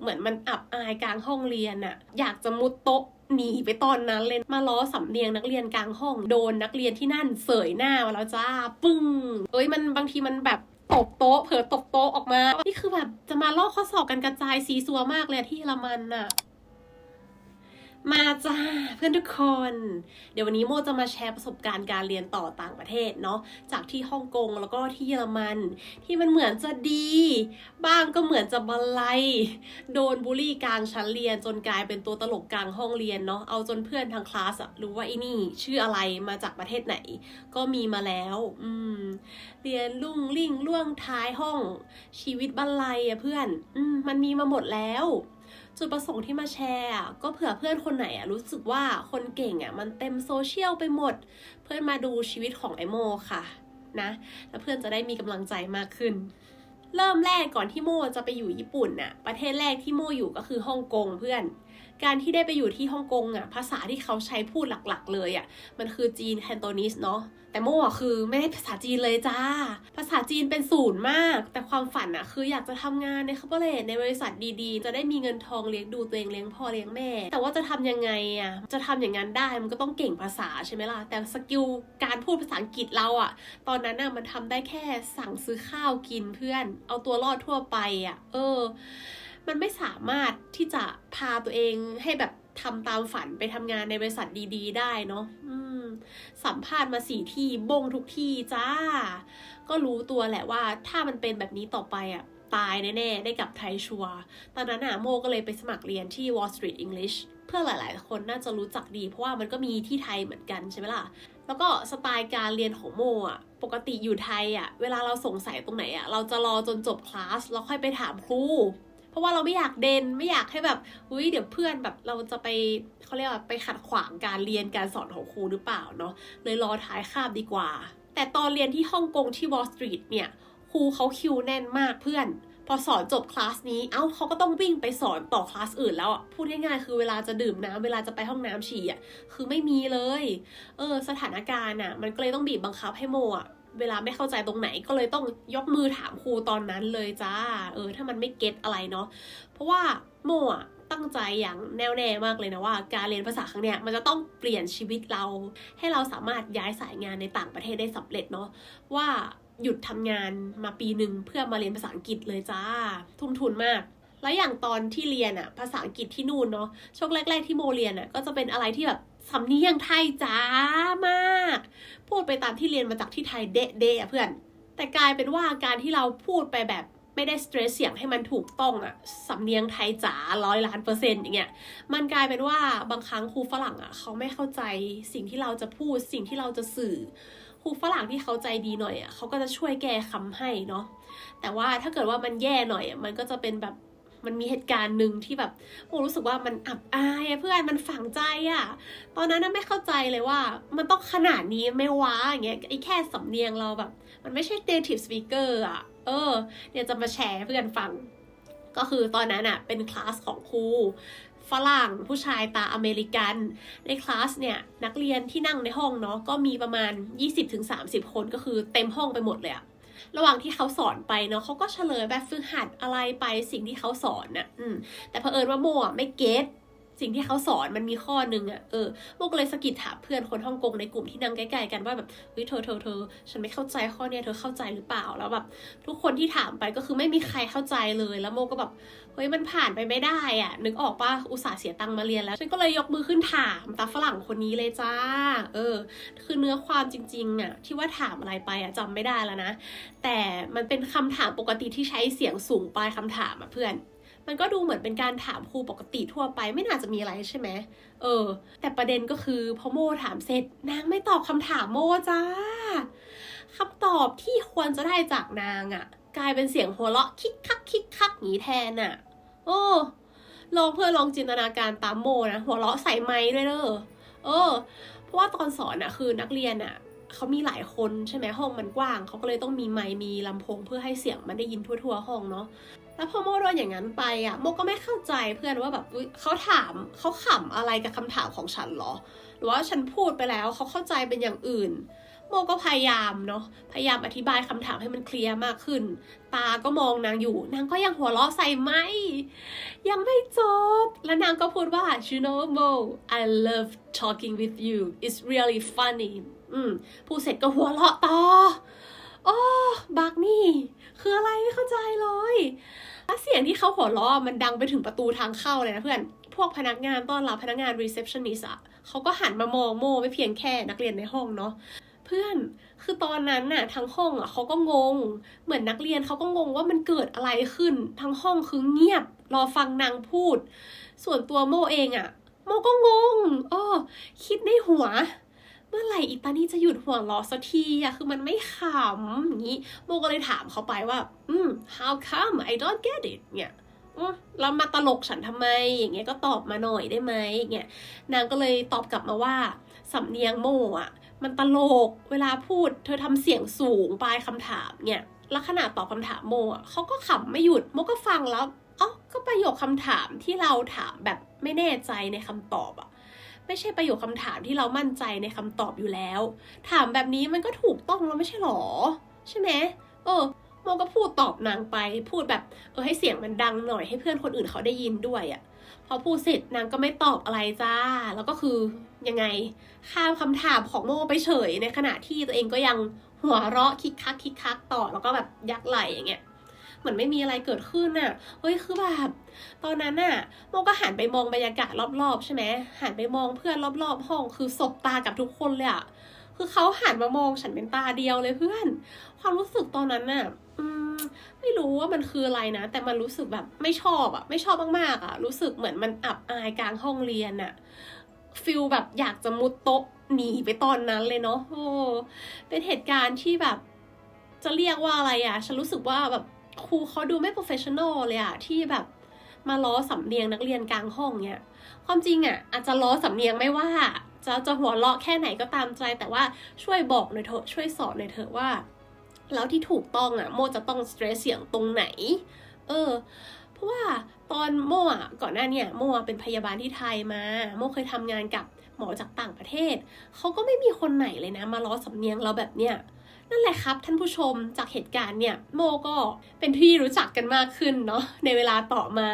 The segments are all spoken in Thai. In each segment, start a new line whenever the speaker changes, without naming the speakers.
เหมือนมันอับอายกลางห้องเรียนอะอยากจะมุดโต๊ะหนีไปตอนนั้นเลยมาล้อสำเนียงนักเรียนกลางห้องโดนนักเรียนที่นั่นเสยหน้ามาแล้วจ้าปึ้งมันบางทีมันแบบตบโต๊ะเผลอตบโต๊ะออกมานี่คือแบบจะมาลอกข้อสอบกันกระจายซีซัวมากเลยที่เยอรมันอะมาจ้าเพื่อนทุกคนเดี๋ยววันนี้โมจะมาแชร์ประสบการณ์การเรียนต่อต่างประเทศเนาะจากที่ฮ่องกงแล้วก็ที่เยอรมันที่มันเหมือนจะดีบ้างก็เหมือนจะบันไลโดนบูลลี่กลางชั้นเรียนจนกลายเป็นตัวตลกกลางห้องเรียนเนาะเอาจนเพื่อนทางคลาสอะรู้ว่าไอ้นี่ชื่ออะไรมาจากประเทศไหนก็มีมาแล้วเรียนลุ่งลิ่งล่วงท้ายห้องชีวิตบันไลอะเพื่อนมันมีมาหมดแล้วจุดประสงค์ที่มาแชร์ก็เผื่อเพื่อนคนไหนรู้สึกว่าคนเก่งมันเต็มโซเชียลไปหมดเพื่อนมาดูชีวิตของไอโมค่ะนะแล้วเพื่อนจะได้มีกำลังใจมากขึ้นเริ่มแรกก่อนที่โมจะไปอยู่ญี่ปุ่นประเทศแรกที่โมอยู่ก็คือฮ่องกงเพื่อนการที่ได้ไปอยู่ที่ฮ่องกงภาษาที่เขาใช้พูดหลักๆเลยมันคือจีนแคนโตนิสเนาะแต่โมคือไม่ได้ภาษาจีนเลยจ้าภาษาจีนเป็นศูนย์มากแต่ความฝันคืออยากจะทำงานในคอร์ปอเรทในบริษัทดีๆจะได้มีเงินทองเลี้ยงดูตัวเองเลี้ยงพ่อเลี้ยงแม่แต่ว่าจะทำยังไงจะทำอย่างนั้นได้มันก็ต้องเก่งภาษาใช่ไหมล่ะแต่สกิลการพูดภาษาอังกฤษเราตอนนั้นมันทำได้แค่สั่งซื้อข้าวกินเพื่อนเอาตัวรอดทั่วไปมันไม่สามารถที่จะพาตัวเองให้แบบทำตามฝันไปทำงานในบริษัทดีๆได้เนาะสัมภาษณ์มา4 ที่บงทุกที่จ้าก็รู้ตัวแหละว่าถ้ามันเป็นแบบนี้ต่อไปตายแน่ๆได้กลับไทยชัวร์ตอนนั้นโมก็เลยไปสมัครเรียนที่ Wall Street English เพื่อหลายๆคนน่าจะรู้จักดีเพราะว่ามันก็มีที่ไทยเหมือนกันใช่ไหมล่ะแล้วก็สไตล์การเรียนของโมปกติอยู่ไทยเวลาเราสงสัยตรงไหนเราจะรอจนจบคลาสแล้วค่อยไปถามครูเพราะว่าเราไม่อยากเด่นไม่อยากให้แบบเดี๋ยวเพื่อนแบบเราจะไปเขาเรียกว่าไปขัดขวางการเรียนการสอนของครูหรือเปล่าเนาะเลยรอท้ายคาบดีกว่าแต่ตอนเรียนที่ฮ่องกงที่ Wall Street เนี่ยครูเขาคิวแน่นมากเพื่อนพอสอนจบคลาสนี้เขาก็ต้องวิ่งไปสอนต่อคลาสอื่นแล้วพูดง่ายๆคือเวลาจะดื่มน้ำเวลาจะไปห้องน้ำฉี่คือไม่มีเลยสถานการณ์มันก็เลยต้องบีบบังคับให้โมเวลาไม่เข้าใจตรงไหนก็เลยต้องยกมือถามครูตอนนั้นเลยจ้าถ้ามันไม่เก็ตอะไรเนาะเพราะว่าโมตั้งใจอย่างแน่วแน่มากเลยนะว่าการเรียนภาษาครั้งเนี้ยมันจะต้องเปลี่ยนชีวิตเราให้เราสามารถย้ายสายงานในต่างประเทศได้สำเร็จเนาะว่าหยุดทำงานมาปีหนึ่งเพื่อมาเรียนภาษาอังกฤษเลยจ้าทุ่มทุนมากแล้วอย่างตอนที่เรียนภาษาอังกฤษที่นู่นเนาะช่วงแรกๆที่โมเรียนก็จะเป็นอะไรที่แบบสำเนียงไทยจ้ามากพูดไปตามที่เรียนมาจากที่ไทยเดะเพื่อนแต่กลายเป็นว่าการที่เราพูดไปแบบไม่ได้สเตรสเสียงให้มันถูกต้องสำเนียงไทยจ๋า100,000,000%อย่างเงี้ยมันกลายเป็นว่าบางครั้งครูฝรั่งเขาไม่เข้าใจสิ่งที่เราจะพูดสิ่งที่เราจะสื่อครูฝรั่งที่เขาใจดีหน่อยเขาก็จะช่วยแก้คำให้เนาะแต่ว่าถ้าเกิดว่ามันแย่หน่อยมันก็จะเป็นแบบมันมีเหตุการณ์หนึ่งที่แบบโมรู้สึกว่ามันอับอายเพื่อนมันฝังใจตอนนั้นไม่เข้าใจเลยว่ามันต้องขนาดนี้ไม่ว้าอย่างเงี้ยไอ้แค่สำเนียงเราแบบมันไม่ใช่ native speaker เดี๋ยวจะมาแชร์เพื่อนฟังก็คือตอนนั้นเป็นคลาสของครูฝรั่งผู้ชายตาอเมริกันในคลาสเนี่ยนักเรียนที่นั่งในห้องเนาะก็มีประมาณ 20-30 คนก็คือเต็มห้องไปหมดเลยระหว่างที่เขาสอนไปเนาะเขาก็เฉลยแบบฝึกหัดอะไรไปสิ่งที่เขาสอนแต่เผอิญว่าโมไม่เก็ตสิ่งที่เขาสอนมันมีข้อนึงโมก็เลยสะกิดถามเพื่อนคนฮ่องกงในกลุ่มที่นั่งใกล้ๆกันว่าแบบเธอฉันไม่เข้าใจข้อเนี้ยเธอเข้าใจหรือเปล่าแล้วแบบทุกคนที่ถามไปก็คือไม่มีใครเข้าใจเลยแล้วโมก็แบบมันผ่านไปไม่ได้นึกออกป่ะอุตส่าห์เสียตังค์มาเรียนแล้วฉันก็เลยยกมือขึ้นถามตาฝรั่งคนนี้เลยจ้าคือเนื้อความจริงๆที่ว่าถามอะไรไปจำไม่ได้แล้วนะแต่มันเป็นคำถามปกติที่ใช้เสียงสูงปลายคำถามเพื่อนมันก็ดูเหมือนเป็นการถามครูปกติทั่วไปไม่น่าจะมีอะไรใช่ไหมแต่ประเด็นก็คือพอโมถามเสร็จนางไม่ตอบคำถามโมจ้าคำตอบที่ควรจะได้จากนางกลายเป็นเสียงหัวเราะคิกคักหนีแทนลองเพื่อลองจินตนาการตามโมนะหัวเราะใส่ไม้ด้วยเพราะว่าตอนสอนคือนักเรียนเขามีหลายคนใช่ไหมห้องมันกว้างเขาก็เลยต้องมีไมค์มีลำโพงเพื่อให้เสียงมันได้ยินทั่วห้องเนาะแล้วพอโมโดนอย่างนั้นไปโมก็ไม่เข้าใจเพื่อนว่าแบบเขาถามเขาขำอะไรกับคำถามของฉันหรอหรือว่าฉันพูดไปแล้วเขาเข้าใจเป็นอย่างอื่น โมก็พยายามเนาะพยายามอธิบายคำถามให้มันเคลียร์มากขึ้นตาก็มองนางอยู่นางก็ยังหัวเราะใส่ไหมยังไม่จบแล้วนางก็พูดว่า you know Mo I love talking with you it's really funny พูดเสร็จก็หัวเราะต่อโอ้บักนี่คืออะไรไม่เข้าใจเลยแล้วเสียงที่เขาหัวเราะมันดังไปถึงประตูทางเข้าเลยนะเพื่อนพวกพนักงานต้อนรับพนักงาน receptionist อะเขาก็หันมามองโมไม่เพียงแค่นักเรียนในห้องเนาะเพื่อนคือตอนนั้นน่ะทั้งห้องอ่ะเขาก็งงเหมือนนักเรียนเขาก็งงว่ามันเกิดอะไรขึ้นทั้งห้องคือเงียบรอฟังนางพูดส่วนตัวโมเองอ่ะโมก็งงคิดในหัวเมื่อไหร่อีตานี่จะหยุดหัวเราะสักทีอะคือมันไม่ขำอย่างนี้โมก็เลยถามเขาไปว่าhow come I don't get it เนี่ยแล้วมาตลกฉันทำไมอย่างเงี้ยก็ตอบมาหน่อยได้ไหมอย่างเงี้ยนางก็เลยตอบกลับมาว่าสำเนียงโมอ่ะมันตลกเวลาพูดเธอทำเสียงสูงปลายคำถามเนี่ยแล้วขนาดตอบคำถามโมอ่ะเขาก็ขำไม่หยุดโมก็ฟังแล้วก็ประโยคคำถามที่เราถามแบบไม่แน่ใจในคำตอบอ่ะไม่ใช่ประโยคคำถามที่เรามั่นใจในคำตอบอยู่แล้วถามแบบนี้มันก็ถูกต้องแล้วไม่ใช่หรอใช่ไหมโมก็พูดตอบนางไปพูดแบบให้เสียงมันดังหน่อยให้เพื่อนคนอื่นเขาได้ยินด้วยอ่ะพอพูดเสร็จนางก็ไม่ตอบอะไรจ้าแล้วก็คือยังไงข้ามคำถามของโมไปเฉยในขณะที่ตัวเองก็ยังหัวเราะคิกคักต่อแล้วก็แบบยักไหล่อย่างเงี้ยเหมือนไม่มีอะไรเกิดขึ้นน่ะคือแบบตอนนั้นน่ะโมก็หันไปมองบรรยากาศรอบๆใช่ไหมหันไปมองเพื่อนรอบๆห้องคือสบตากับทุกคนเลยอ่ะคือเขาหันมามองฉันเป็นตาเดียวเลยเพื่อนความรู้สึกตอนนั้นน่ะไม่รู้ว่ามันคืออะไรนะแต่มันรู้สึกแบบไม่ชอบมากๆรู้สึกเหมือนมันอับอายกลางห้องเรียนฟิลแบบอยากจะมุดโต๊ะหนีไปตอนนั้นเลยเนาะเป็นเหตุการณ์ที่แบบจะเรียกว่าอะไรฉันรู้สึกว่าแบบครูเขาดูไม่โปรเฟชชั่นอลเลยที่แบบมาล้อสำเนียงนักเรียนกลางห้องเนี่ยความจริงอาจจะล้อสำเนียงไม่ว่าจะหัวเราะแค่ไหนก็ตามใจแต่ว่าช่วยบอกหน่อยเถอะช่วยสอนหน่อยเถอะว่าแล้วที่ถูกต้องโมจะต้องสเตรสเสียงตรงไหนเพราะว่าตอนโมก่อนหน้าเนี่ยโมเป็นพยาบาลที่ไทยมาโมเคยทำงานกับหมอจากต่างประเทศเขาก็ไม่มีคนไหนเลยนะมาล้อสำเนียงเราแบบเนี้ยนั่นแหละครับท่านผู้ชมจากเหตุการณ์เนี่ยโมก็เป็นที่รู้จักกันมากขึ้นเนาะในเวลาต่อมา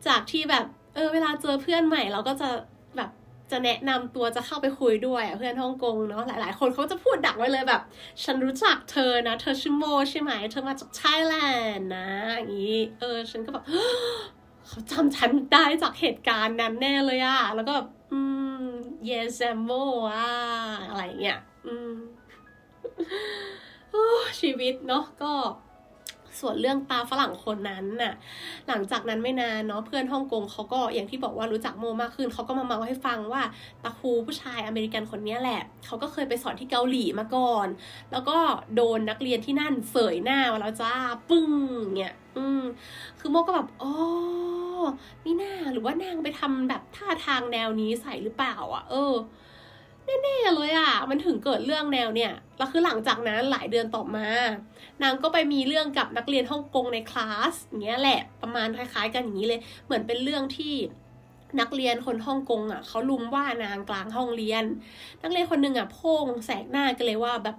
จากที่แบบเวลาเจอเพื่อนใหม่เราก็จะแบบจะแนะนำตัวจะเข้าไปคุยด้วยเพื่อนฮ่องกงเนาะหลายๆคนเขาจะพูดดักไว้เลยแบบฉันรู้จักเธอนะเธอชื่อโมใช่ไหมเธอมาจากไทยแลนด์นะอย่างนี้ฉันก็แบบเขาจำฉันได้จากเหตุการณ์นั้นแน่เลยแล้วก็yes I'm Mo อะไรเงี้ยชีวิตเนาะก็ส่วนเรื่องตาฝรั่งคนนั้นหลังจากนั้นไม่นานเนาะเพื่อนฮ่องกงเขาก็อย่างที่บอกว่ารู้จักโมมากขึ้นเขาก็มาเมาให้ฟังว่าตาครูผู้ชายอเมริกันคนนี้แหละเขาก็เคยไปสอนที่เกาหลีมาก่อนแล้วก็โดนนักเรียนที่นั่นเสยหน้ามาแล้วจ้าปึ้งเนี่ยคือโมก็แบบมีหน้าหรือว่านางไปทำแบบท่าทางแนวนี้ใส่หรือเปล่าแน่ๆเลยมันถึงเกิดเรื่องแนวเนี่ยแล้วคือหลังจากนั้นหลายเดือนต่อมานางก็ไปมีเรื่องกับนักเรียนฮ่องกงในคลาสอย่างเงี้ยแหละประมาณคล้ายๆกันอย่างนี้เลยเหมือนเป็นเรื่องที่นักเรียนคนฮ่องกงเขาลุมว่านางกลางห้องเรียนนักเรียนคนหนึ่งโพ่งแสกหน้ากันเลยว่าแบบ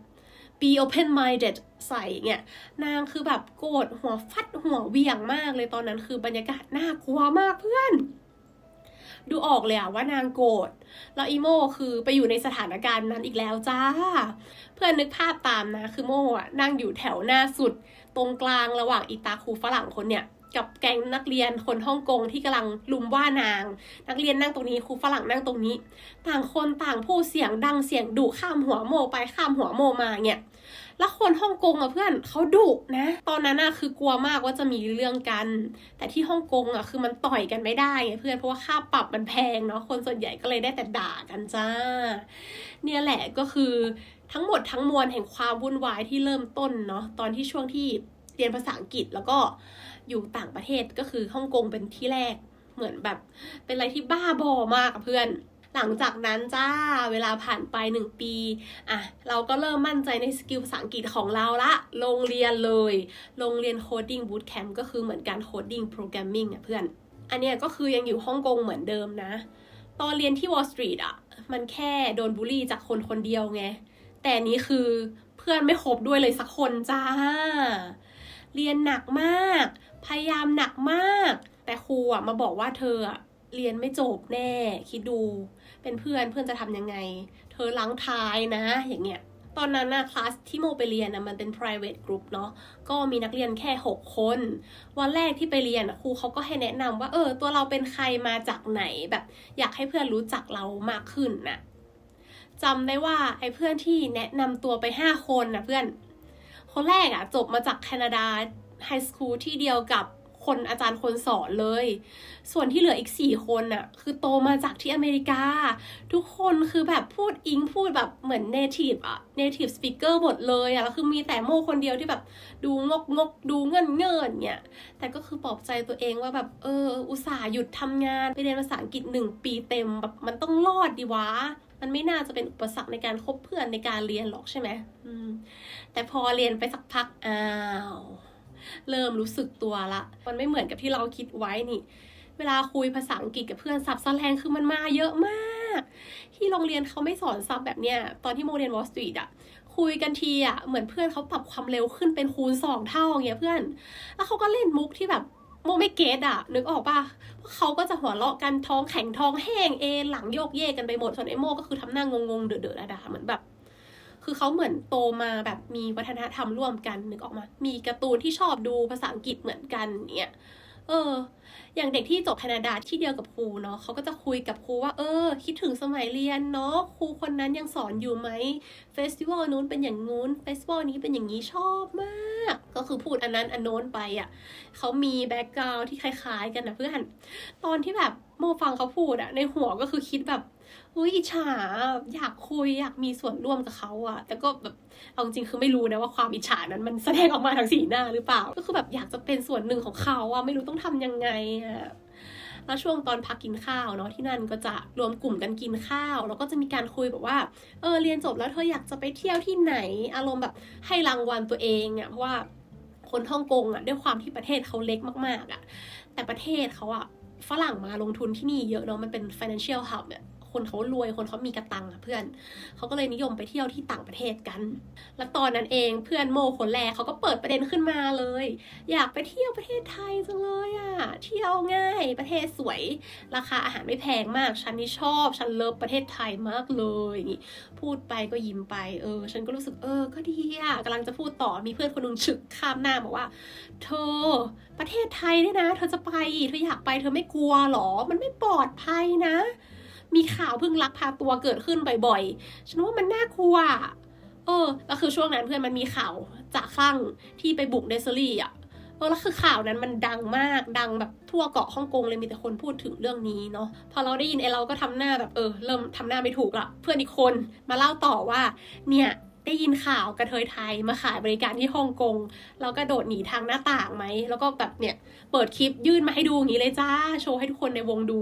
be open minded ใส่เงี้ยนางคือแบบโกรธหัวฟัดหัวเวี่ยงมากเลยตอนนั้นคือบรรยากาศน่ากลัวมากเพื่อนดูออกเลยว่านางโกรธแล้วอีโมคือไปอยู่ในสถานการณ์นั้นอีกแล้วจ้าเพื่อนนึกภาพตามนะคือโมนั่งอยู่แถวหน้าสุดตรงกลางระหว่างอีตาครูฝรั่งคนเนี่ยกับแก๊งนักเรียนคนฮ่องกงที่กำลังลุมว่านางนักเรียนนั่งตรงนี้ครูฝรั่งนั่งตรงนี้ต่างคนต่างพูดเสียงดังเสียงดุข้ามหัวโมไปข้ามหัวโมมาเนี่ยแล้วคนฮ่องกงเพื่อนเขาดุนะตอนนั้นคือกลัวมากว่าจะมีเรื่องกันแต่ที่ฮ่องกงคือมันต่อยกันไม่ได้ไงเพื่อนเพราะว่าค่าปรับมันแพงเนาะคนส่วนใหญ่ก็เลยได้แต่ด่ากันจ้าเนี่ยแหละก็คือทั้งหมดทั้งมวลแห่งความวุ่นวายที่เริ่มต้นเนาะตอนที่ช่วงที่เรียนภาษาอังกฤษแล้วก็อยู่ต่างประเทศก็คือฮ่องกงเป็นที่แรกเหมือนแบบเป็นอะไรที่บ้าบอมากเพื่อนหลังจากนั้นจ้าเวลาผ่านไป1 ปีเราก็เริ่มมั่นใจในสกิลภาษาอังกฤษของเราละโรงเรียนเลยโรงเรียน coding bootcamp ก็คือเหมือนการ coding programming เพื่อนอันเนี้ยก็คือยังอยู่ฮ่องกงเหมือนเดิมนะตอนเรียนที่ Wall Street มันแค่โดนบูลลี่จากคนคนเดียวไง แต่นี้คือเพื่อนไม่คบด้วยเลยสักคนจ้าเรียนหนักมากพยายามหนักมากแต่ครูมาบอกว่าเธอเรียนไม่จบแน่คิดดูเป็นเพื่อนจะทำยังไงเธอล้างท้ายนะอย่างเงี้ยตอนนั้นคลาสที่โมไปเรียนมันเป็น private group เนาะก็มีนักเรียนแค่6 คนวันแรกที่ไปเรียนครูเขาก็ให้แนะนำว่าตัวเราเป็นใครมาจากไหนแบบอยากให้เพื่อนรู้จักเรามากขึ้นน่ะจำได้ว่าไอ้เพื่อนที่แนะนำตัวไป5 คนนะเพื่อนคนแรกจบมาจากแคนาดาไฮสคูลที่เดียวกับคนอาจารย์คนสอนเลยส่วนที่เหลืออีก4 คนคือโตมาจากที่อเมริกาทุกคนคือแบบพูดแบบเหมือน native speaker หมดเลยแล้วคือมีแต่โมคนเดียวที่แบบดูงกดูเงินเนี่ยแต่ก็คือปลอบใจตัวเองว่าแบบอุตส่าห์หยุดทำงานไปเรียนภาษาอังกฤษ1 ปีเต็มแบบมันต้องรอดดิวะมันไม่น่าจะเป็นอุปสรรคในการคบเพื่อนในการเรียนหรอกใช่ไหมแต่พอเรียนไปสักพักเริ่มรู้สึกตัวละมันไม่เหมือนกับที่เราคิดไว้นี่เวลาคุยภาษาอังกฤษกับเพื่อนศัพท์แสแลงคือมันมาเยอะมากที่โรงเรียนเขาไม่สอนศัพท์แบบเนี้ยตอนที่โมเรียนวอลสตรีทคุยกันทีเหมือนเพื่อนเขาปรับความเร็วขึ้นเป็นคูณ2 เท่าอย่างเงี้ยเพื่อนแล้วเขาก็เล่นมุกที่แบบโมไม่เก็ตนึกออกป่ะเขาก็จะหัวเราะกันท้องแข็งท้องแห้งหลังโยกเยกกันไปหมดส่วนไอโมก็คือทำหน้างงๆเด๋อๆดาๆเหมือนแบบคือเขาเหมือนโตมาแบบมีวัฒนธรรมร่วมกันนึกออกมามีการ์ตูนที่ชอบดูภาษาอังกฤษเหมือนกันเนี่ยอย่างเด็กที่จบแคนาดาที่เดียวกับครูเนาะเขาก็จะคุยกับครูว่าคิดถึงสมัยเรียนเนาะครูคนนั้นยังสอนอยู่ไหมเฟสติวัลนู้นเป็นอย่างงู้นเฟสติวัลนี้เป็นอย่างนี้ชอบมากก็คือพูดอันนั้นอันโน้นไปเขามีแบ็คกราวด์ที่คล้ายๆกันนะเพื่อนตอนที่แบบโมฟังเขาพูดในหัวก็คือคิดแบบอิจฉาอยากคุยอยากมีส่วนร่วมกับเขาแต่ก็แบบเอาจริงคือไม่รู้นะว่าความอิจฉานั้นมันแสดงออกมาทางสีหน้าหรือเปล่าก็คือแบบอยากจะเป็นส่วนหนึ่งของเขาไม่รู้ต้องทำยังไงแล้วช่วงตอนพักกินข้าวเนาะที่นั่นก็จะรวมกลุ่มกันกินข้าวแล้วก็จะมีการคุยแบบว่าเรียนจบแล้วเธออยากจะไปเที่ยวที่ไหนอารมณ์แบบให้รางวัลตัวเองเพราะว่าคนฮ่องกงด้วยความที่ประเทศเขาเล็กมากๆแต่ประเทศเขาฝรั่งมาลงทุนที่นี่เยอะเนาะมันเป็น financial hub คนเขารวยคนเขามีกระตังเพื่อนเขาก็เลยนิยมไปเที่ยวที่ต่างประเทศกันแล้วตอนนั้นเองเพื่อนโมคนแรกเขาก็เปิดประเด็นขึ้นมาเลยอยากไปเที่ยวประเทศไทยจังเลยเที่ยวง่ายประเทศสวยราคาอาหารไม่แพงมากฉันนี่ชอบฉันเลิฟประเทศไทยมากเลยอย่างงี้พูดไปก็ยิ้มไปฉันก็รู้สึกก็ดีกำลังจะพูดต่อมีเพื่อนคนนึงฉึกข้ามหน้าบอกว่าเธอประเทศไทยเนี่ยนะเธอจะไปเธออยากไปเธอไม่กลัวหรอมันไม่ปลอดภัยนะมีข่าวพึ่งลักพาตัวเกิดขึ้นบ่อยๆฉันว่ามันน่ากลัวแล้วคือช่วงนั้นเพื่อนมันมีข่าวจากคลั่งที่ไปบุกเนสเซอรี่แล้วคือข่าวนั้นมันดังมากดังแบบทั่วเกาะฮ่องกงเลยมีแต่คนพูดถึงเรื่องนี้เนาะพอเราได้ยินเราก็ทำหน้าแบบเริ่มทำหน้าไม่ถูกละเพื่อนอีกคนมาเล่าต่อว่าเนี่ยได้ยินข่าวกระเทยไทยมาขายบริการที่ฮ่องกงแล้วก็โดดหนีทางหน้าต่างไหมแล้วก็แบบเนี่ยเปิดคลิปยื่นมาให้ดูอย่างนี้เลยจ้าโชว์ให้ทุกคนในวงดู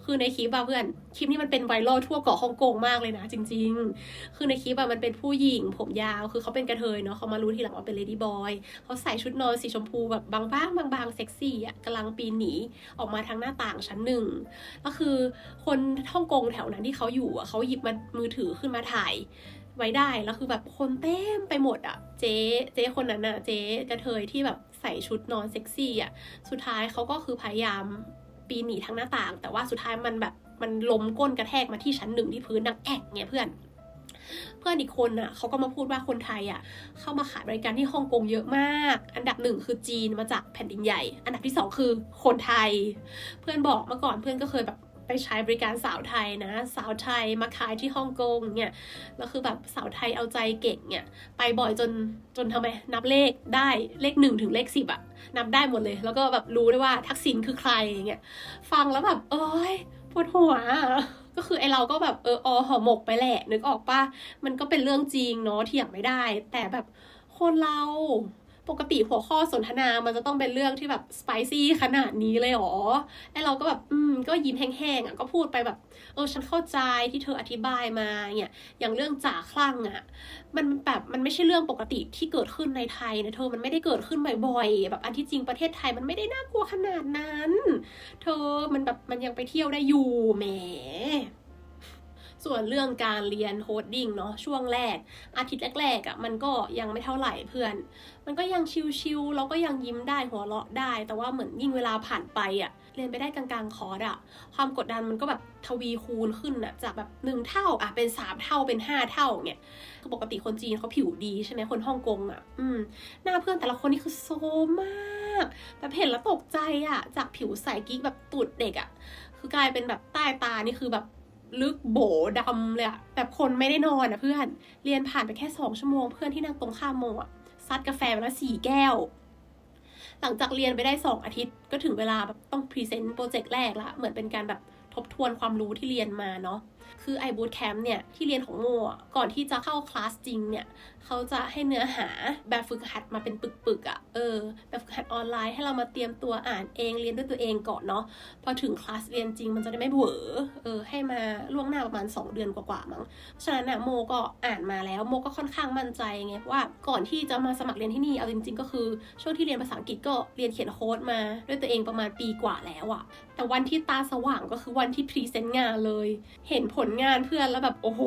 คือในคลิปเพื่อนคลิปนี้มันเป็นไวรัลทั่วเกาะฮ่องกงมากเลยนะจริงๆคือในคลิปมันเป็นผู้หญิงผมยาวคือเขาเป็นกระเทยเนาะเขามารู้ทีหลังว่าเป็นเลดี้บอยเขาใส่ชุดนอนสีชมพูแบบบางเซ็กซี่กำลังปีนหนีออกมาทางหน้าต่างชั้น 1ก็คือคนฮ่องกงแถวนั้นที่เขาอยู่เขาหยิบมือถือขึ้นมาถ่ายไว้ได้แล้วคือแบบคนเต็มไปหมดเจ๊คนนั้นเจ๊กระเทยที่แบบใส่ชุดนอนเซ็กซี่สุดท้ายเขาก็คือพยายามปีนหนีทางหน้าต่างแต่ว่าสุดท้ายมันล้มก้นกระแทกมาที่ชั้น 1ที่พื้นดังแอกเนี่ยเพื่อนอีกคนเขาก็มาพูดว่าคนไทยเข้ามาขายบริการที่ฮ่องกงเยอะมากอันดับ 1คือจีนมาจากแผ่นดินใหญ่อันดับที่ 2คือคนไทยเพื่อนบอกเมื่อก่อนเพื่อนก็เคยแบบไปใช้บริการสาวไทยนะสาวไทยมาขายที่ฮ่องกงเนี่ยแล้วคือแบบสาวไทยเอาใจเก่งเนี่ยไปบ่อยจนทำไมนับเลขได้เลข1ถึงเลข10นับได้หมดเลยแล้วก็แบบรู้ได้ว่าทักษิณคือใครอย่างเงี้ยฟังแล้วแบบปวดหัวก็คือเราก็แบบห่อหมกไปแหละนึกออกป่ะมันก็เป็นเรื่องจริงเนาะเถียงไม่ได้แต่แบบคนเราปกติหัวข้อสนทนามันจะต้องเป็นเรื่องที่แบบสไปซี่ขนาดนี้เลยหรอเราก็แบบก็ยิ้มแห้งๆก็พูดไปแบบฉันเข้าใจที่เธออธิบายมาเนี่ยอย่างเรื่องจ่าคลั่งมันแบบมันไม่ใช่เรื่องปกติที่เกิดขึ้นในไทยนะเธอมันไม่ได้เกิดขึ้นบ่อยๆแบบอันที่จริงประเทศไทยมันไม่ได้น่ากลัวขนาดนั้นเธอมันแบบมันยังไปเที่ยวได้อยู่แหม ส่วนเรื่องการเรียนโคดดิ้งเนาะช่วงแรกอาทิตย์แรกๆอ่ะมันก็ยังไม่เท่าไหร่เพื่อนมันก็ยังชิลๆแล้วก็ยังยิ้มได้หัวเราะได้แต่ว่าเหมือนยิ่งเวลาผ่านไปอ่ะเรียนไปได้กลางๆคอร์สอ่ะความกดดันมันก็แบบทวีคูณขึ้นอ่ะจากแบบ1 เท่าอ่ะเป็น3 เท่าเป็น5 เท่าเนี่ยปกติคนจีนเขาผิวดีใช่ไหมคนฮ่องกงอ่ะหน้าเพื่อนแต่ละคนนี่คือโซมากแบบเห็นแล้วตกใจอ่ะจากผิวใสกิ๊กแบบตูดเด็กอ่ะคือกลายเป็นแบบใต้ตานี่คือแบบลึกโบดำเลยอะแบบคนไม่ได้นอนอะเพื่อนเรียนผ่านไปแค่2 ชั่วโมงเพื่อนที่นั่งตรงข้ามโมอะซัดกาแฟไปแล้ว4 แก้วหลังจากเรียนไปได้2 อาทิตย์ก็ถึงเวลาแบบต้องพรีเซนต์โปรเจกต์แรกละเหมือนเป็นการแบบทบทวนความรู้ที่เรียนมาเนาะคือไอบูตแคมป์เนี่ยที่เรียนของโมก่อนที่จะเข้าคลาสจริงเนี่ยเขาจะให้เนื้อหาแบบฝึกหัดมาเป็นปึกๆอ่ะแบบฝึกหัดออนไลน์ให้เรามาเตรียมตัวอ่านเองเรียนด้วยตัวเองก่อนเนาะพอถึงคลาสเรียนจริงมันจะได้ไม่เวอให้มาล่วงหน้าประมาณ2 เดือนกว่าๆมั้งฉะนั้นน่ะโมก็อ่านมาแล้วโมก็ค่อนข้างมั่นใจไงว่าก่อนที่จะมาสมัครเรียนที่นี่เอาจริงๆก็คือช่วงที่เรียนภาษาอังกฤษก็เรียนเขียนโค้ดมาด้วยตัวเองประมาณปีกว่าแล้วอะแต่วันที่ตาสว่างก็คือวันที่พรีเซนต์งานเลยเห็นผลงานเพื่อนแล้วแบบโอ้โห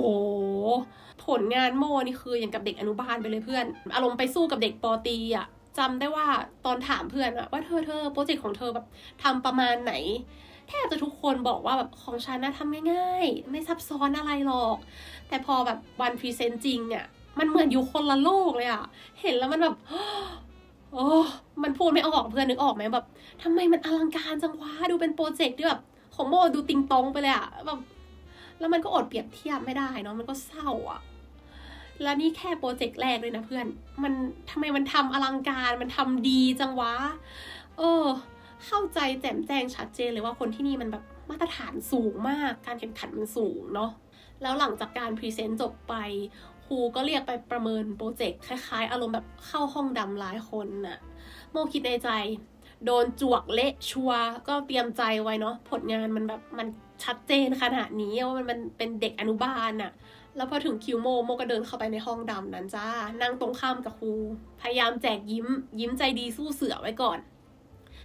ผลงานโมนี่คืออย่างกับเด็กอนุบาลไปเลยเพื่อนอารมณ์ไปสู้กับเด็กป.ตรีอะจำได้ว่าตอนถามเพื่อนว่าเธอโปรเจกต์ของเธอแบบทำประมาณไหนแทบจะทุกคนบอกว่าแบบของฉันนะทำง่ายๆไม่ซับซ้อนอะไรหรอกแต่พอแบบวันพรีเซนต์จริงเนี่ยมันเหมือนอยู่คนละโลกเลยอะเห็นแล้วมันแบบโอ้มันพูดไม่ออกเพื่อนนึกออกไหมแบบทำไมมันอลังการจังวะดูเป็นโปรเจกต์ที่แบบของโมดูติงตองไปเลยอะแบบแล้วมันก็อดเปรียบเทียบไม่ได้เนาะมันก็เศร้าอะแล้วนี่แค่โปรเจกต์แรกเลยนะเพื่อนมันทำไมมันทำอลังการมันทำดีจังวะเข้าใจแจ่มแจ้งชัดเจนเลยว่าคนที่นี่มันแบบมาตรฐานสูงมากการแข่งขันมันสูงเนาะแล้วหลังจากการพรีเซนต์จบไปครูก็เรียกไปประเมินโปรเจกต์คล้ายๆอารมณ์แบบเข้าห้องดำหลายคนน่ะโมคิดในใจโดนจวกเละชัวก็เตรียมใจไว้เนาะผลงานมันแบบมันชัดเจนขนาดนี้ว่ามันเป็นเด็กอนุบาลน่ะแล้วพอถึงคิวโมก็เดินเข้าไปในห้องดำนั้นจ้านั่งตรงข้ามกับครูพยายามแจกยิ้มใจดีสู้เสือไว้ก่อน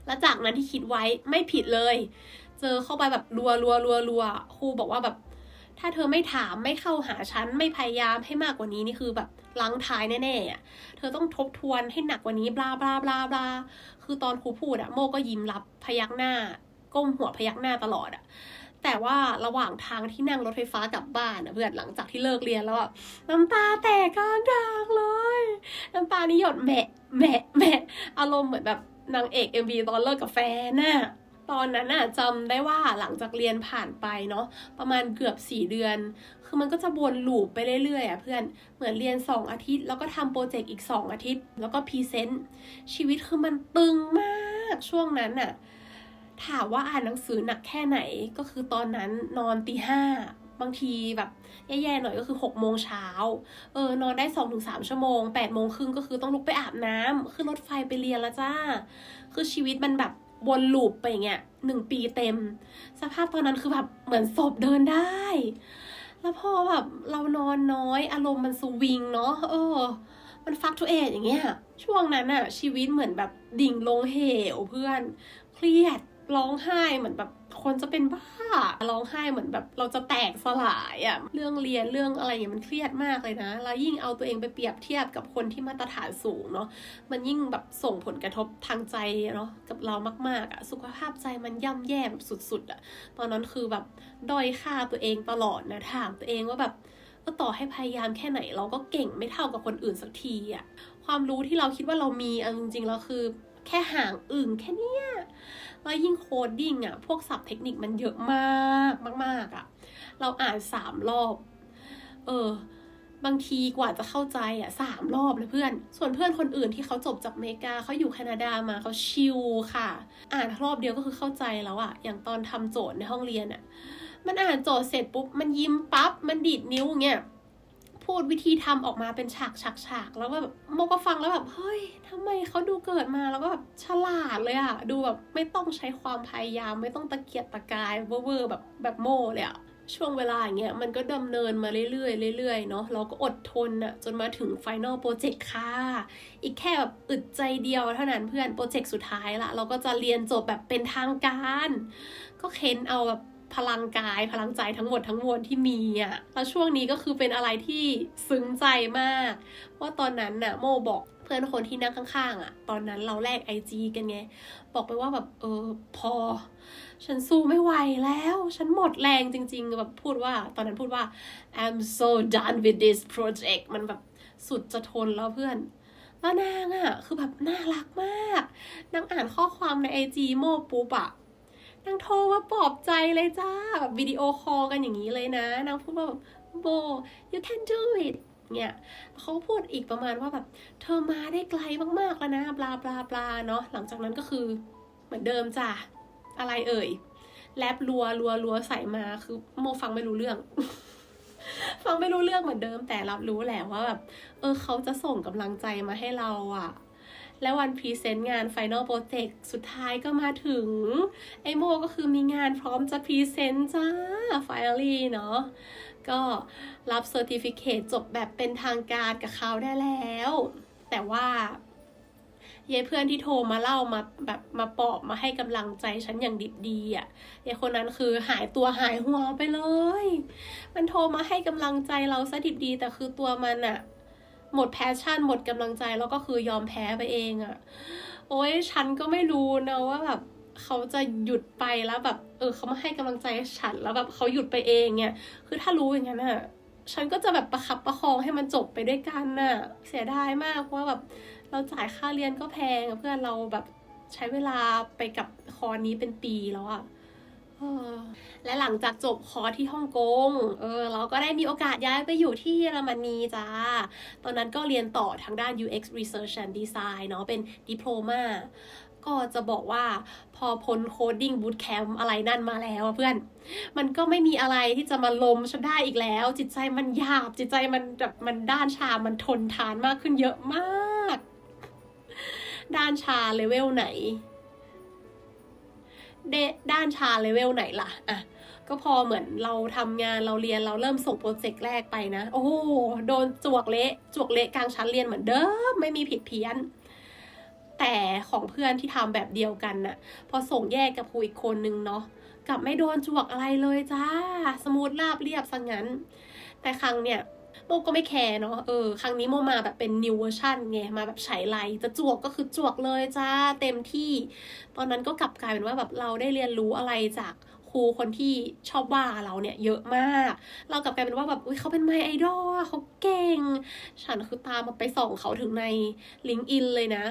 แล้วจากนั้นที่คิดไว้ไม่ผิดเลยเจอเข้าไปแบบรัวครูบอกว่าแบบถ้าเธอไม่ถามไม่เข้าหาฉันไม่พยายามให้มากกว่านี้นี่คือแบบลังท้ายแน่ๆอ่ะเธอต้องทบทวนให้หนักกว่านี้บลาคือตอนครูพูดโมก็ยิ้มรับพยักหน้าก้มหัวพยักหน้าตลอดแต่ว่าระหว่างทางที่นั่งรถไฟฟ้ากลับบ้านเพื่อนหลังจากที่เลิกเรียนแล้วน้ำตาแตกกลางทางเลยน้ำตานี่หยดแหมะอารมณ์เหมือนแบบนางเอก MV ตอนเลิกกับแฟนตอนนั้นจำได้ว่าหลังจากเรียนผ่านไปเนาะประมาณเกือบ4 เดือนคือมันก็จะวนลูปไปเรื่อยๆเพื่อนเหมือนเรียน2 อาทิตย์แล้วก็ทำโปรเจกต์อีก2 อาทิตย์แล้วก็พรีเซนต์ชีวิตคือมันตึงมากช่วงนั้นถามว่าอ่านหนังสือหนักแค่ไหนก็คือตอนนั้นนอนตี 5บางทีแบบแย่ๆหน่อยก็คือ6 โมงเช้านอนได้ 2-3 ชั่วโมง8 โมงครึ่งก็คือต้องลุกไปอาบน้ำขึ้นรถไฟไปเรียนแล้วจ้าคือชีวิตมันแบบวนลูปไปอย่างเงี้ย1 ปีเต็มสภาพตอนนั้นคือแบบเหมือนศพเดินได้แล้วพอแบบเรานอนน้อยอารมณ์มันสวิงเนาะมันฟักตัวเองอย่างเงี้ยช่วงนั้นชีวิตเหมือนแบบดิ่งลงเหวเพื่อนเครียดร้องไห้เหมือนแบบคนจะเป็นบ้าร้องไห้เหมือนแบบเราจะแตกสลายเรื่องเรียนเรื่องอะไรอย่างมันเครียดมากเลยนะแล้วยิ่งเอาตัวเองไปเปรียบเทียบกับคนที่มาตรฐานสูงเนาะมันยิ่งแบบส่งผลกระทบทางใจเนาะกับเรามากๆสุขภาพใจมันย่ำแย่แบบสุดๆตอนนั้นคือแบบด้อยค่าตัวเองตลอดนะถามตัวเองว่าแบบก็ต่อให้พยายามแค่ไหนเราก็เก่งไม่เท่ากับคนอื่นสักทีความรู้ที่เราคิดว่าเรามีจริงๆแล้วคือแค่หางอึ่งแค่เนี้ยแล้วยิ่งโคดดิ้งพวกศัพท์เทคนิคมันเยอะมากเราอ่าน3 รอบบางทีกว่าจะเข้าใจ3 รอบเลยเพื่อนส่วนเพื่อนคนอื่นที่เขาจบจากอเมริกาเขาอยู่แคนาดามาเขาชิลค่ะอ่านรอบเดียวก็คือเข้าใจแล้วอย่างตอนทำโจทย์ในห้องเรียนมันอ่านโจทย์เสร็จปุ๊บมันยิ้มปั๊บมันดีดนิ้วเงี้ยพูดวิธีทำออกมาเป็นฉากแล้วก็แบบโมก็ฟังแล้วแบบเฮ้ยทำไมเขาดูเกิดมาแล้วก็แบบฉลาดเลยดูแบบไม่ต้องใช้ความพยายามไม่ต้องตะเกียกตะกายเวอร์แบบโมเลยช่วงเวลาอย่างเงี้ยมันก็ดำเนินมาเรื่อยๆเนาะเราก็อดทนจนมาถึง Final Project ค่ะอีกแค่แบบอึดใจเดียวเท่านั้นเพื่อนโปรเจกต์สุดท้ายละเราก็จะเรียนจบแบบเป็นทางการก็เค้นเอาแบบ พลังกายพลังใจทั้งหมดทั้งมวลที่มีอ่ะแล้วช่วงนี้ก็คือเป็นอะไรที่ซึ้งใจมากว่าตอนนั้นน่ะโมบอกเพื่อนคนที่นั่งข้างๆอ่ะตอนนั้นเราแลก IG กันไงบอกไปว่าแบบพอฉันสู้ไม่ไหวแล้วฉันหมดแรงจริงๆแบบพูดว่าตอนนั้นพูดว่า I'm so done with this project มันแบบสุดจะทนแล้วเพื่อนแล้วนางอ่ะคือแบบน่ารักมากนางอ่านข้อความใน IG โมปุ๊บอ่ะนางโทรมาปลอบใจเลยจ้าแบบวิดีโอคอลกันอย่างนี้เลยนะนางพูดว่าแบบโบ you can do it เนี่ยเขาพูดอีกประมาณว่าแบบเธอมาได้ไกลมากๆแล้วนะบลาบลาบลาเนาะหลังจากนั้นก็คือเหมือนเดิมจ้ะอะไรเอ่ยแรปรัวใส่มาคือโมฟังไม่รู้เรื่อง ฟังไม่รู้เรื่องเหมือนเดิมแต่รับรู้แหละว่าแบบเขาจะส่งกำลังใจมาให้เราอ่ะแล้ววันพรีเซนต์งาน Final Project สุดท้ายก็มาถึงไอโมก็คือมีงานพร้อมจะพรีเซนต์จ้า Finally เนาะก็รับเซอร์ติฟิเคตจบแบบเป็นทางการกับเขาได้แล้วแต่ว่าเยเพื่อนที่โทรมาเล่ามาแบบมาปลอบมาให้กำลังใจฉันอย่างดิบดีอ่ะเยคนนั้นคือหายตัวหายหัวไปเลยมันโทรมาให้กำลังใจเราซะดิบดีแต่คือตัวมันอ่ะหมดแพชชั่นหมดกำลังใจแล้วก็คือยอมแพ้ไปเองอ่ะโอ๊ยฉันก็ไม่รู้นะว่าแบบเขาจะหยุดไปแล้วแบบเขามาให้กำลังใจฉันแล้วแบบเขาหยุดไปเองเนี่ยคือถ้ารู้อย่างนั้นอ่ะฉันก็จะแบบประคับประคองให้มันจบไปด้วยกันน่ะเสียดายมากเพราะว่าแบบเราจ่ายค่าเรียนก็แพงเพื่อนเราแบบใช้เวลาไปกับคอร์สนี้เป็นปีแล้วอะและหลังจากจบคอร์สที่ฮ่องกงเราก็ได้มีโอกาสย้ายไปอยู่ที่เยอรมนีจ้าตอนนั้นก็เรียนต่อทางด้าน UX Research and Design เนาะเป็นดิโพลมาก็จะบอกว่าพอพ้นโคดดิ้งบูตแคมป์อะไรนั่นมาแล้วเพื่อนมันก็ไม่มีอะไรที่จะมาล้มฉันได้อีกแล้วจิตใจมันหยาบจิตใจมันแบบมันด้านชามันทนทานมากขึ้นเยอะมากด้านชาเลเวลไหนด้านชาเลเวลไหนล่ะอ่ะก็พอเหมือนเราทำงานเราเรียนเราเริ่มส่งโปรเจกต์แรกไปนะโอ้โหโดนจวกเละกลางชั้นเรียนเหมือนเดิมไม่มีผิดเพี้ยนแต่ของเพื่อนที่ทำแบบเดียวกันน่ะพอส่งแยกกับครูอีกคนนึงเนาะกลับไม่โดนจวกอะไรเลยจ้าสมูทราบเรียบซะงั้นแต่ครั้งเนี่ยโมก็ไม่แคร์เนาะครั้งนี้โมมาแบบเป็น new version ไงมาแบบฉายไลจะจวกก็คือจวกเลยจ้าเต็มที่ตอนนั้นก็กลับกลายเป็นว่าแบบเราได้เรียนรู้อะไรจากครูคนที่ชอบว่าเราเนี่ยเยอะมากเรากลับกลายเป็นว่าแบบอุ๊ยเขาเป็นไมไอดอลเขาเก่งฉันคือตามมาไปส่องเขาถึงใน LinkedIn เลยนะ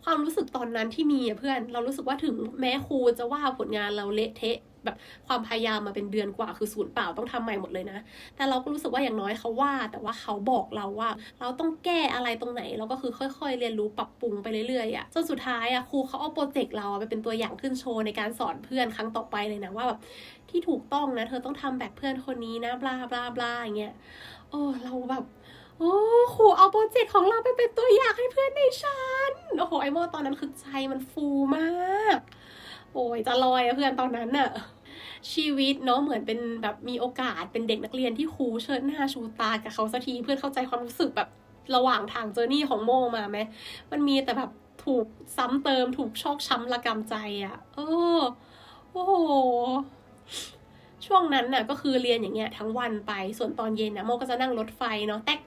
ความรู้สึกตอนนั้นที่มีเพื่อนเรารู้สึกว่าถึงแม้ครูจะว่าผลงานเราเละเทะแบบความพยายามมาเป็นเดือนกว่าคือศูนย์เปล่าต้องทำใหม่หมดเลยนะแต่เราก็รู้สึกว่าอย่างน้อยเขาว่าแต่ว่าเขาบอกเราว่าเราต้องแก้อะไรตรงไหนเราก็คือค่อยๆเรียนรู้ปรับปรุงไปเรื่อยๆอ่ะจนสุดท้ายอ่ะครูเขาเอาโปรเจกต์เราไปเป็นตัวอย่างขึ้นโชว์ในการสอนเพื่อนครั้งต่อไปเลยนะว่าแบบที่ถูกต้องนะเธอต้องทำแบบเพื่อนคนนี้นะบลาบลาบลาอย่างเงี้ยเราแบบครูเอาโปรเจกต์ของเราไปเป็นตัวอย่างให้เพื่อนในชั้นโอ้โหไอโมตอนนั้นคือใจมันฟูมากโอ้ยจะลอยเพื่อนตอนนั้นน่ะชีวิตเนาะเหมือนเป็นแบบมีโอกาสเป็นเด็กนักเรียนที่ครูเชิดหน้าชูตากับเขาสักทีเพื่อนเข้าใจความรู้สึกแบบระหว่างทางเจอร์นี่ของโมมาไหมมันมีแต่แบบถูกซ้ำเติมถูกชอกช้ำระกำใจอ่ะโอ้โหช่วงนั้นน่ะก็คือเรียนอย่างเงี้ยทั้งวันไปส่วนตอนเย็นนะโมก็จะนั่งรถไฟเนาะแต๊ก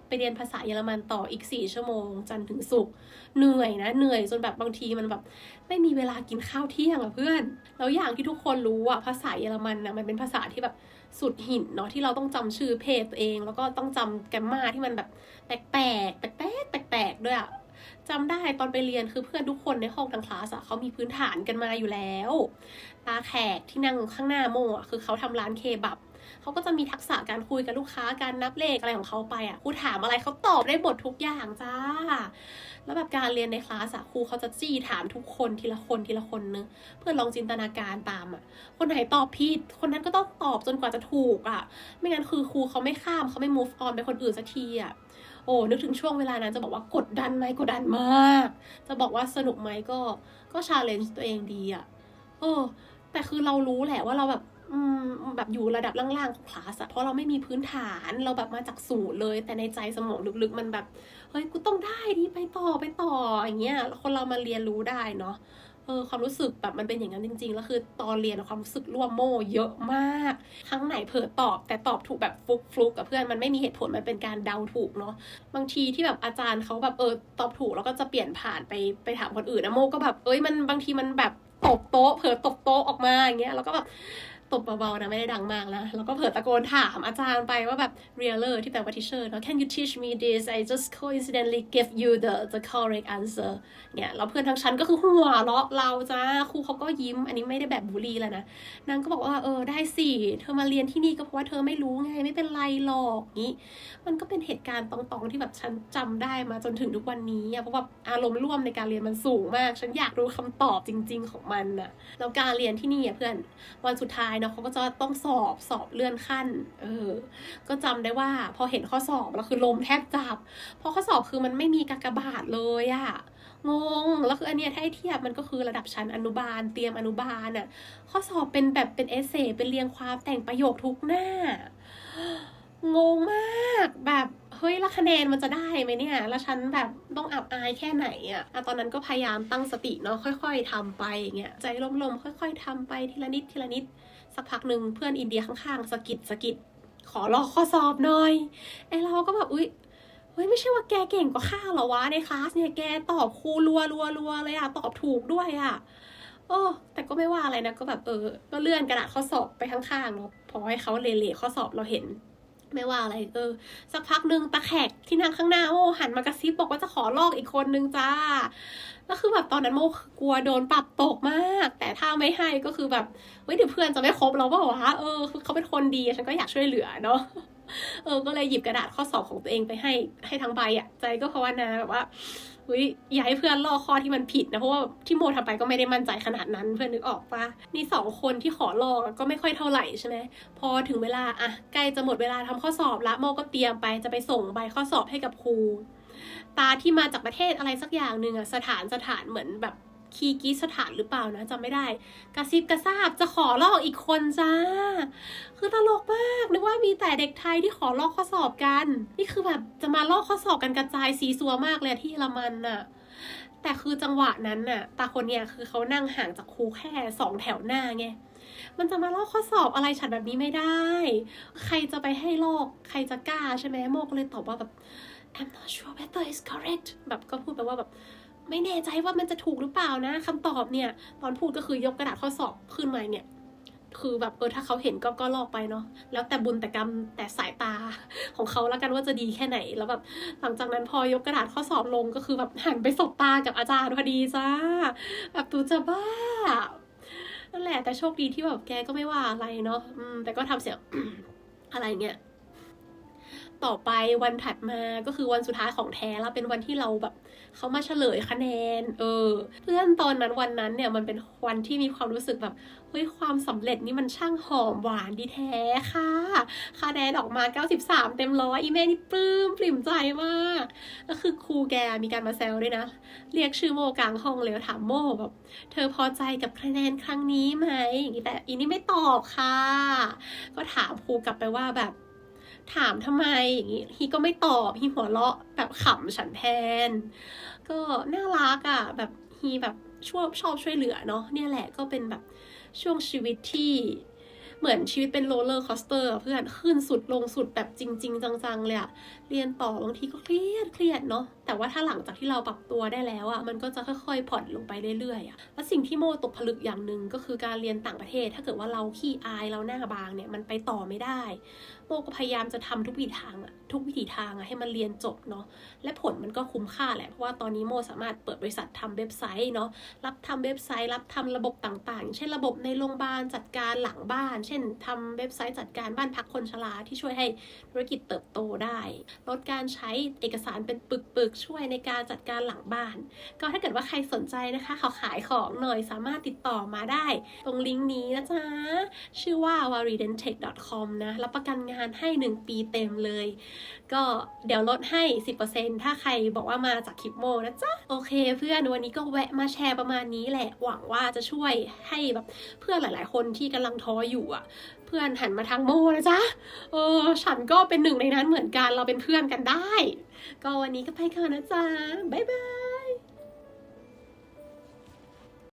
ไปเรียนภาษาเยอรมันต่ออีก4 ชั่วโมงจันทร์ถึงศุกร์เหนื่อยจนแบบบางทีมันแบบไม่มีเวลากินข้าวเที่ยงอ่ะเพื่อนแล้วอย่างที่ทุกคนรู้อ่ะภาษาเยอรมันนะมันเป็นภาษาที่แบบสุดหินเนาะที่เราต้องจำชื่อเพศตัวเองแล้วก็ต้องจำแกรมมาที่มันแบบแปลกด้วยอ่ะจำได้ตอนไปเรียนคือเพื่อนทุกคนในห้องทั้งคลาสอะเขามีพื้นฐานกันมาอยู่แล้วตาแขกที่นั่งข้างหน้าโมอะคือเขาทำร้านเคบับเขาก็จะมีทักษะการคุยกับลูกค้าการนับเลขอะไรของเขาไปอ่ะครูถามอะไรเขาตอบได้หมดทุกอย่างจ้าแล้วแบบการเรียนในคลาสอะครูเขาจะจี้ถามทุกคนทีละคนนึงเพื่อลองจินตนาการตามอ่ะคนไหนตอบผิดคนนั้นก็ต้องตอบจนกว่าจะถูกอ่ะไม่งั้นคือครูเขาไม่ข้ามเขาไม่ move on ไปคนอื่นสักทีอ่ะนึกถึงช่วงเวลานั้นจะบอกว่ากดดันไหมกดดันมากจะบอกว่าสนุกไหมก็ challenge ตัวเองดีอ่ะแต่คือเรารู้แหละว่าเราแบบอยู่ระดับล่างๆของคลาสอะเพราะเราไม่มีพื้นฐานเราแบบมาจากศูนย์เลยแต่ในใจสมองลึกๆมันแบบเฮ้ยกูต้องได้ดิไปต่ออย่างเงี้ยคนเรามาเรียนรู้ได้เนาะ ความรู้สึกแบบมันเป็นอย่างนั้นจริงๆแล้วคือตอนเรียนความรู้สึกร่วมโม่เยอะมากครั้งไหนเผลอตอบแต่ตอบถูกแบบฟลุกกับเพื่อนมันไม่มีเหตุผลมันเป็นการเดาถูกเนาะบางทีที่แบบอาจารย์เขาแบบตอบถูกแล้วก็จะเปลี่ยนผ่านไปถามคนอื่นนะโมก็แบบมันบางทีมันแบบตบโต๊ะเผลอตบโต๊ะออกมาอย่างเงี้ยแล้วก็แบบตบเบาๆนะไม่ได้ดังมากนะแล้วก็เผลอตะโกนถามอาจารย์ไปว่าแบบ realer ที่แปลว่า teacher เนาะ can you teach me this I just coincidentally give you the correct answer เนี่ยแล้วเพื่อนทั้งชั้นก็คือหัวเราะเราจ้าครูเขาก็ยิ้มอันนี้ไม่ได้แบบบูลลี่แล้วนะนางก็บอกว่าได้สิเธอมาเรียนที่นี่ก็เพราะว่าเธอไม่รู้ไงไม่เป็นไรหรอกงี้มันก็เป็นเหตุการณ์ตองๆที่แบบฉันจำได้มาจนถึงทุกวันนี้เพราะว่าอารมณ์ร่วมในการเรียนมันสูงมากฉันอยากรู้คำตอบจริงๆของมันน่ะแล้วการเรียนที่นี่เพื่อนวันสุดท้ายเนาะเขาก็จะต้องสอบเลื่อนขั้นก็จำได้ว่าพอเห็นข้อสอบแล้วคือลมแทบจับเพราะข้อสอบคือมันไม่มีกากบาทเลยอะงงแล้วคืออันเนี้ยถ้าให้เทียบมันก็คือระดับชั้นอนุบาลเตรียมอนุบาลน่ะข้อสอบเป็นแบบเป็นเอเซ่เป็นเรียงความแต่งประโยคทุกหน้างงมากแบบเฮ้ยแล้วคะแนนมันจะได้ไหมเนี่ยแล้วฉันแบบต้องอับอายแค่ไหนอะตอนนั้นก็พยายามตั้งสติเนาะค่อยๆทำไปอย่างเงี้ยใจลมๆค่อยๆทำไปทีละนิดสักพักหนึ่งเพื่อนอินเดียข้างๆสะกิดขอลอกข้อสอบหน่อยเราก็แบบเฮ้ยไม่ใช่ว่าแกเก่งกว่าข้าเหรอวะในคลาสเนี่ยแกตอบครูรัวเลยอะตอบถูกด้วยอะแต่ก็ไม่ว่าอะไรนะก็แบบก็เลื่อนกระดาษข้อสอบไปข้างๆเนาะพอให้เขาเละข้อสอบเราเห็นไม่ว่าอะไรสักพักนึงตาแขกที่นั่งข้างหน้าหันมากระซิบบอกว่าจะขอลอกอีกคนนึงจ้าแล้วคือแบบตอนนั้นโมกลัวโดนปรับตกมากแต่ถ้าไม่ให้ก็คือแบบเดี๋ยวเพื่อนจะไม่คบเราเปล่าวะเขาเป็นคนดีฉันก็อยากช่วยเหลือเนาะก็เลยหยิบกระดาษข้อสอบของตัวเองไปให้ทั้งใบอ่ะใจก็ภาวนาแบบว่าอย่าให้เพื่อนลอกข้อที่มันผิดนะเพราะว่าที่โมทำไปก็ไม่ได้มั่นใจขนาดนั้นเพื่อนนึกออกปะนี่2คนที่ขอลอกก็ไม่ค่อยเท่าไหร่ใช่ไหมพอถึงเวลาใกล้จะหมดเวลาทำข้อสอบละโมก็เตรียมไปจะไปส่งใบข้อสอบให้กับครูตาที่มาจากประเทศอะไรสักอย่างหนึ่งสถานเหมือนแบบคีร์กิสถานหรือเปล่านะจำไม่ได้กระซิบกระซาบจะขอลอกอีกคนจ้าคือตลกมากนึกว่ามีแต่เด็กไทยที่ขอลอกข้อสอบกันนี่คือแบบจะมาลอกข้อสอบกันกระจายซีซัวมากเลยที่เยอรมันน่ะแต่คือจังหวะนั้นน่ะตาคนเนี่ยคือเขานั่งห่างจากครูแค่2แถวหน้าไงมันจะมาลอกข้อสอบอะไรฉันแบบนี้ไม่ได้ใครจะไปให้ลอกใครจะกล้าใช่ไหมโมกเลยตอบว่าแบบ I'm not sure whether it's correct แบบก็พูดไปว่าแบบไม่แน่ใจว่ามันจะถูกหรือเปล่านะคำตอบเนี่ยตอนพูดก็คือยกกระดาษข้อสอบขึ้นมาเนี่ยคือแบบถ้าเขาเห็นก็ลอกไปเนาะแล้วแต่บุญแต่กรรมแต่สายตาของเขาแล้วกันว่าจะดีแค่ไหนแล้วแบบหลังจากนั้นพอยกกระดาษข้อสอบลงก็คือแบบหันไปสบตากับอาจารย์พอดีจ้าแบบตูจะบ้านั่นแหละแต่โชคดีที่แบบแกก็ไม่ว่าอะไรเนาะแต่ก็ทำเสียง อะไรเงี้ยต่อไปวันถัดมาก็คือวันสุดท้ายของแท้แล้วเป็นวันที่เราแบบเขามาเฉลยคะแนนเพื่อนตอนนั้นวันนั้นเนี่ยมันเป็นวันที่มีความรู้สึกแบบความสำเร็จนี่มันช่างหอมหวานดีแท้ค่ะคะแนนออกมา93เต็ม100อีเมนี่ปลื้มปริ่มใจมากก็คือครูแกมีการมาแซวด้วยนะเรียกชื่อโมกลางห้องเลยถามโมแบบเธอพอใจกับคะแนนครั้งนี้ไหมอย่างนี้แต่อีนี่ไม่ตอบค่ะก็ถามครูกลับไปว่าแบบถามทำไมอย่างนี้ฮีก็ไม่ตอบฮีหัวเราะแบบขำฉันแทนก็น่ารักอ่ะแบบฮีแบบชอบช่วยเหลือเนาะเนี่ยแหละก็เป็นแบบช่วงชีวิตที่เหมือนชีวิตเป็นโรลเลอร์คอสเตอร์เพื่อนขึ้นสุดลงสุดแบบจริงๆจังๆเลยอะเรียนต่อบางทีก็เครียดเนาะแต่ว่าถ้าหลังจากที่เราปรับตัวได้แล้วอะมันก็จะค่อยๆผ่อนลงไปเรื่อยๆอะและสิ่งที่โมตกผลึกอย่างหนึ่งก็คือการเรียนต่างประเทศถ้าเกิดว่าเราขี้อายเราหน้าบางเนี่ยมันไปต่อไม่ได้โมก็พยายามจะทำทุกวิถีทางให้มันเรียนจบเนาะและผลมันก็คุ้มค่าแหละเพราะว่าตอนนี้โมสามารถเปิดบริษัททำเว็บไซต์เนาะรับทำเว็บไซต์รับทำระบบต่างๆเช่นระบบในโรงพยาบาลจัดการหลังบ้านเช่นทำเว็บไซต์จัดการบ้านพักคนชราที่ช่วยให้ธุรกิจเติบโตได้ลดการใช้เอกสารเป็นปึกๆช่วยในการจัดการหลังบ้านก็ถ้าเกิดว่าใครสนใจนะคะขายของหน่อยสามารถติดต่อมาได้ตรงลิงก์นี้นะจ๊ะชื่อว่า waridentech.com นะรับประกันงานให้1 ปีเต็มเลยก็เดี๋ยวลดให้ 10% ถ้าใครบอกว่ามาจากคลิปโมนะจ๊ะโอเคเพื่อนวันนี้ก็แวะมาแชร์ประมาณนี้แหละหวังว่าจะช่วยให้แบบเพื่อนหลายๆคนที่กำลังท้ออยู่อ่ะเพื่อนหันมาทางโมนะจ๊ะฉันก็เป็นหนึ่งในนั้นเหมือนกันเราเป็นเพื่อนกันได้ก็วันนี้ก็ไปก่อนนะจ๊ะบ๊ายบาย